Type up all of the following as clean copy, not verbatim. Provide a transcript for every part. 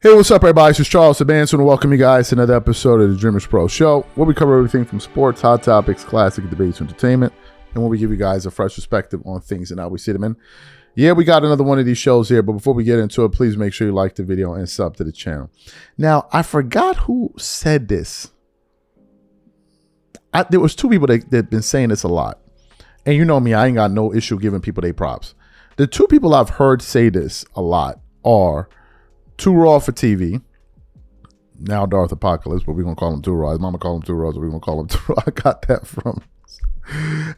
Hey, what's up, everybody? This is Charles Sabanson, and welcome you guys to another episode of the DREAMERSPRO show, where we cover everything from sports, hot topics, classic debates, entertainment, and where we give you guys a fresh perspective on things and how we see them in. Yeah, we got another one of these shows here, but before we get into it, please make sure you like the video and sub to the channel. Now, I forgot who said this. There was two people that been saying this a lot. And you know me, I ain't got no issue giving people their props. The two people I've heard say this a lot are Too Raw for TV, now Darth Apocalypse, but we're going to call him Too Raw. His mama called him Too Raw, so we're going to call him Too Raw. I got that from.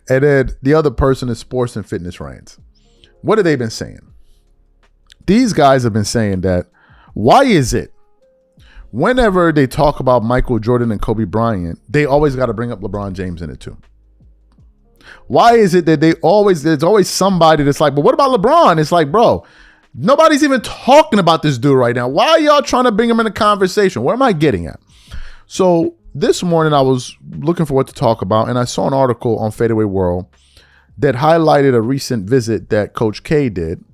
And then the other person is Sports and Fitness Reigns. What have they been saying? These guys have been saying that, why is it whenever they talk about Michael Jordan and Kobe Bryant, they always got to bring up LeBron James in it too? Why is it that there's always somebody that's like, but what about LeBron? It's like, bro, nobody's even talking about this dude right now. Why are y'all trying to bring him in the conversation? Where am I getting at? So this morning I was looking for what to talk about, and I saw an article on Fadeaway World that highlighted a recent visit that Coach K did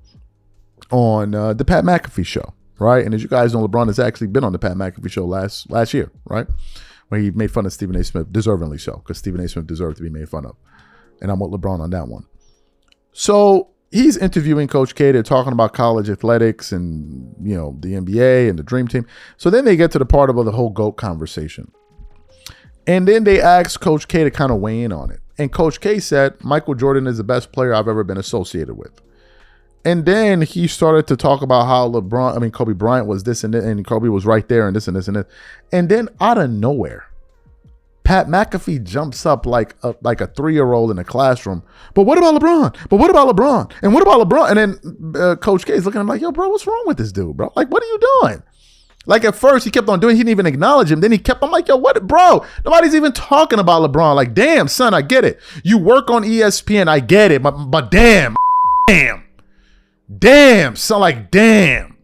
on the Pat McAfee show, right? And as you guys know, LeBron has actually been on the Pat McAfee show last year, right? Where he made fun of Stephen A. Smith, deservingly so, because Stephen A. Smith deserved to be made fun of. And I'm with LeBron on that one. So he's interviewing Coach K. They're talking about college athletics and, you know, the NBA and the Dream Team. So then they get to the part about the whole GOAT conversation. And then they asked Coach K to kind of weigh in on it. And Coach K said, Michael Jordan is the best player I've ever been associated with. And then he started to talk about how Kobe Bryant was this and that, and Kobe was right there and this and this and this. And then out of nowhere, Pat McAfee jumps up like a 3-year-old in a classroom. But what about LeBron? But what about LeBron? And what about LeBron? And then Coach K is looking at him like, yo, bro, what's wrong with this dude, bro? Like, what are you doing? Like, at first, he kept on doing, he didn't even acknowledge him. Then he kept on like, yo, what, bro? Nobody's even talking about LeBron. Like, damn, son, I get it. You work on ESPN, I get it. But damn, son, like, damn.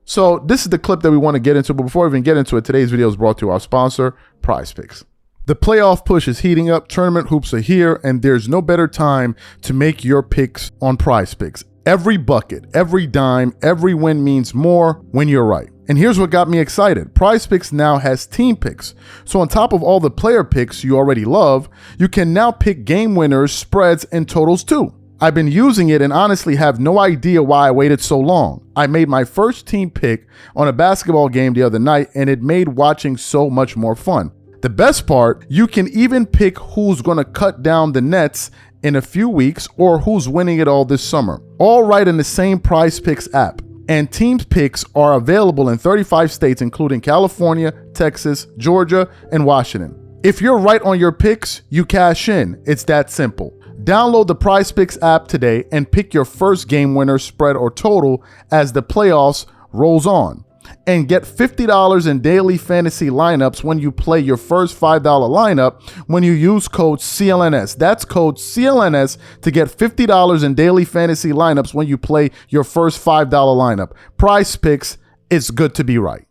So this is the clip that we want to get into. But before we even get into it, today's video is brought to our sponsor, Prize Picks. The playoff push is heating up. Tournament hoops are here, and there's no better time to make your picks on Prize Picks. Every bucket, every dime, every win means more when you're right. And here's what got me excited. Prize Picks now has team picks. So on top of all the player picks you already love, you can now pick game winners, spreads, and totals too. I've been using it and honestly have no idea why I waited so long. I made my first team pick on a basketball game the other night, and it made watching so much more fun. The best part, you can even pick who's going to cut down the nets in a few weeks or who's winning it all this summer. All right in the same Prize Picks app. And team picks are available in 35 states, including California, Texas, Georgia, and Washington. If you're right on your picks, you cash in. It's that simple. Download the Prize Picks app today and pick your first game winner, spread, or total as the playoffs rolls on. And get $50 in daily fantasy lineups when you play your first $5 lineup when you use code CLNS. That's code CLNS to get $50 in daily fantasy lineups when you play your first $5 lineup. Prize Picks, it's good to be right.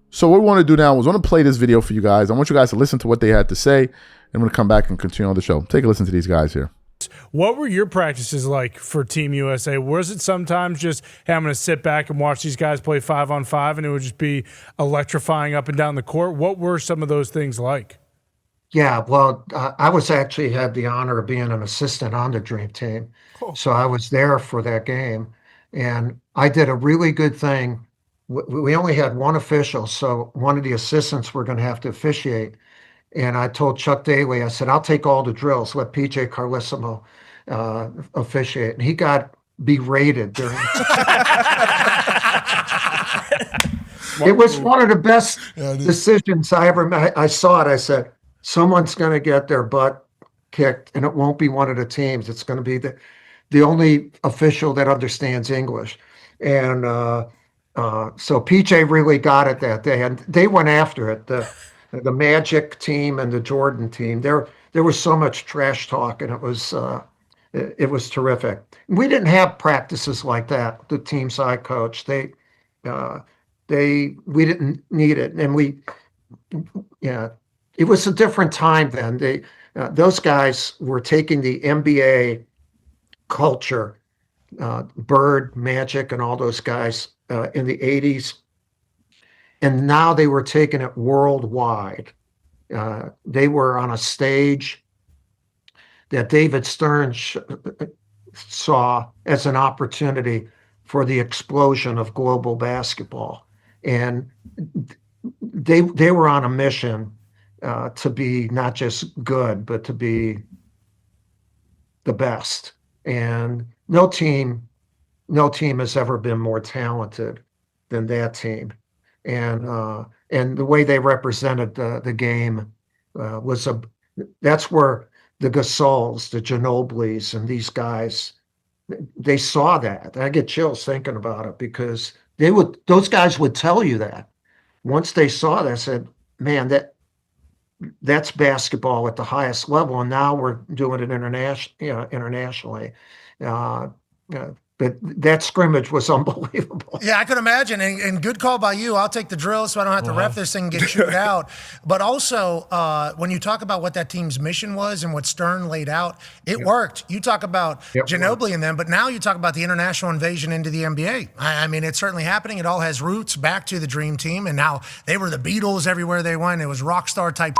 So what we want to do now is I want to play this video for you guys. I want you guys to listen to what they had to say. And I'm going to come back and continue on the show. Take a listen to these guys here. What were your practices like for Team USA? Was it sometimes just, hey, I'm going to sit back and watch these guys play 5-on-5 and it would just be electrifying up and down the court? What were some of those things like? Yeah, well, I was actually had the honor of being an assistant on the Dream Team. Cool. So I was there for that game. And I did a really good thing. We only had one official, so one of the assistants were going to have to officiate. And I told Chuck Daly, I said, I'll take all the drills, let PJ Carlesimo officiate. And he got berated during It was one of the best decisions I ever made. I saw it. I said, someone's going to get their butt kicked, and it won't be one of the teams. It's going to be the only official that understands English. And so PJ really got it that day, and they went after it. The Magic team and the Jordan team, there was so much trash talk, and it was terrific. We didn't have practices like that. The teams I coached, we didn't need it, and it was a different time then. Those guys were taking the NBA culture Bird, Magic, and all those guys in the 80s. And now they were taking it worldwide. They were on a stage that David Stern saw as an opportunity for the explosion of global basketball. And they were on a mission to be not just good, but to be the best. And no team has ever been more talented than that team. And the way they represented the game that's where the Gasols, the Ginobilis, and these guys, they saw that. I get chills thinking about it because those guys would tell you that. Once they saw that, I said, man, that's basketball at the highest level, and now we're doing it internationally. But that scrimmage was unbelievable. Yeah, I could imagine. And good call by you. I'll take the drill so I don't have to ref this thing and get chewed out. But also, when you talk about what that team's mission was and what Stern laid out, it worked. You talk about Ginobili and them, but now you talk about the international invasion into the NBA. I mean, it's certainly happening. It all has roots back to the Dream Team. And now they were the Beatles everywhere they went. It was rock star type.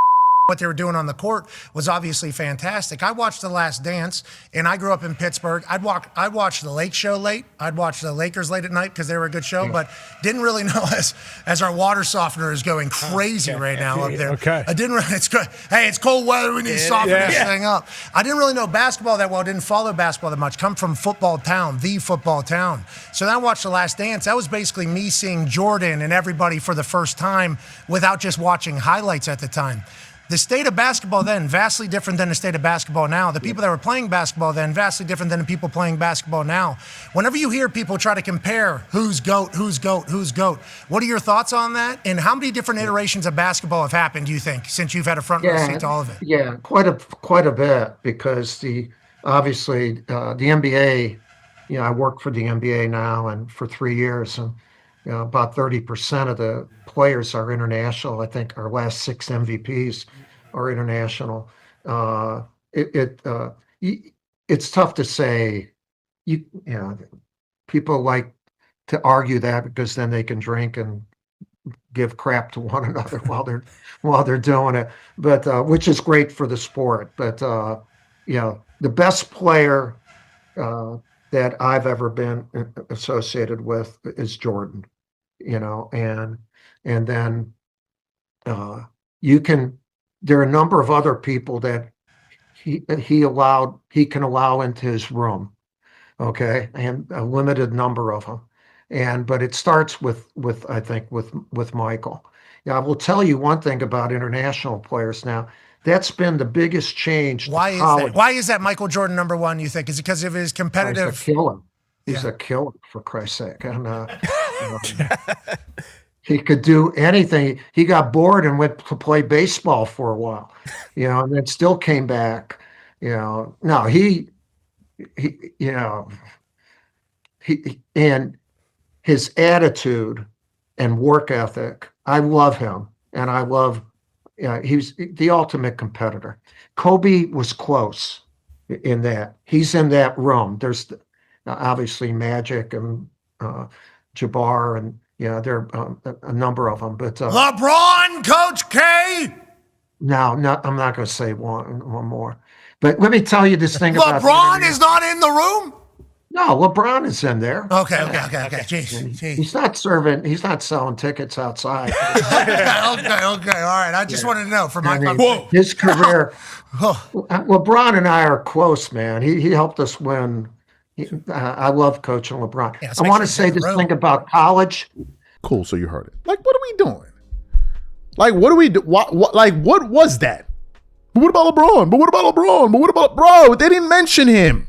What they were doing on the court was obviously fantastic. I watched The Last Dance, and I grew up in Pittsburgh. I'd watch the Late Show late. I'd watch the Lakers late at night because they were a good show, but didn't really know as our water softener is going crazy right now up there. Okay. I didn't really, it's cold weather. We need to soften this thing up. I didn't really know basketball that well. Didn't follow basketball that much. Come from football town, the football town. So then I watched The Last Dance. That was basically me seeing Jordan and everybody for the first time without just watching highlights at the time. The state of basketball then, vastly different than the state of basketball now. The people that were playing basketball then, vastly different than the people playing basketball now. Whenever you hear people try to compare who's GOAT, what are your thoughts on that? And how many different iterations of basketball have happened, do you think, since you've had a front row seat to all of it? Yeah, quite a bit, because obviously the NBA, I work for the NBA now and for 3 years, and about 30% of the players are international. I think our last 6 MVPs are international. It's tough to say. People like to argue that because then they can drink and give crap to one another while they're doing it. But which is great for the sport. But the best player that I've ever been associated with is Jordan. And then there are a number of other people that he can allow into his room, okay, and a limited number of them, but it starts with I think with Michael. I will tell you one thing about international players now. That's been the biggest change. Why is that? Why is that Michael Jordan number one, you think? Is it because of his competitive? He's a killer. He's a killer, for Christ's sake. And he could do anything. He got bored and went to play baseball for a while, and then still came back. No, he and his attitude and work ethic. I love him, and I love. He's the ultimate competitor. Kobe was close in that. He's in that room. There's obviously Magic and Jabbar, and there are a number of them. But LeBron, Coach K. No, I'm not going to say one more. But let me tell you this thing about LeBron is not in the room. No, LeBron is in there. Okay. Jeez. He's not serving. He's not selling tickets outside. Okay. All right. I just wanted to know for my his career. LeBron and I are close, man. He helped us win. I love coaching LeBron. Yeah, I want to say this thing about college. Cool. So you heard it. Like, what are we doing? Like, what do we do? What was that? But what about LeBron? But what about bro? They didn't mention him.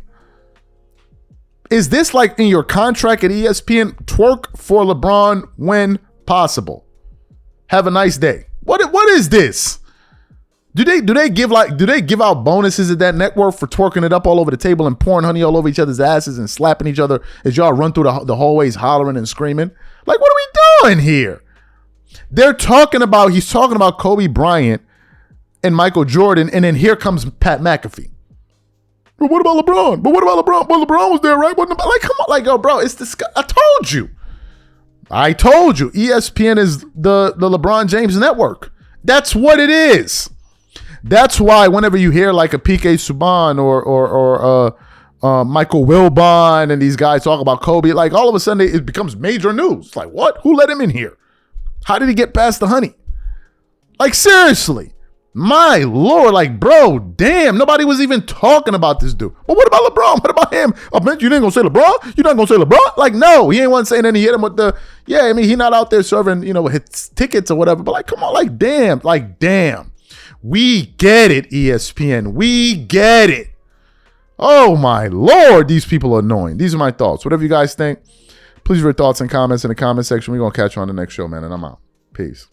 Is this like in your contract at ESPN? Twerk for LeBron when possible. Have a nice day. What is this? Do they give out bonuses at that network for twerking it up all over the table and pouring honey all over each other's asses and slapping each other as y'all run through the hallways hollering and screaming? Like, what are we doing here? He's talking about Kobe Bryant and Michael Jordan, and then here comes Pat McAfee. But what about LeBron? But what about LeBron? Well, LeBron was there, right? Like, come on, like, yo, bro, it's this. I told you. ESPN is the LeBron James network. That's what it is. That's why whenever you hear like a PK Subban or Michael Wilbon and these guys talk about Kobe, like all of a sudden it becomes major news. It's like, what? Who let him in here? How did he get past the honey? Like, seriously. My Lord, like, bro, damn, nobody was even talking about this dude. But what about LeBron? What about him? Oh, man, you ain't gonna say LeBron? You're not gonna say LeBron? Like, no, he ain't one saying anything. He hit him with the, yeah, I mean, he not out there serving, his tickets or whatever. But like, come on, like, damn. We get it, ESPN. We get it. Oh, my Lord, these people are annoying. These are my thoughts. Whatever you guys think, please leave your thoughts and comments in the comment section. We're going to catch you on the next show, man, and I'm out. Peace.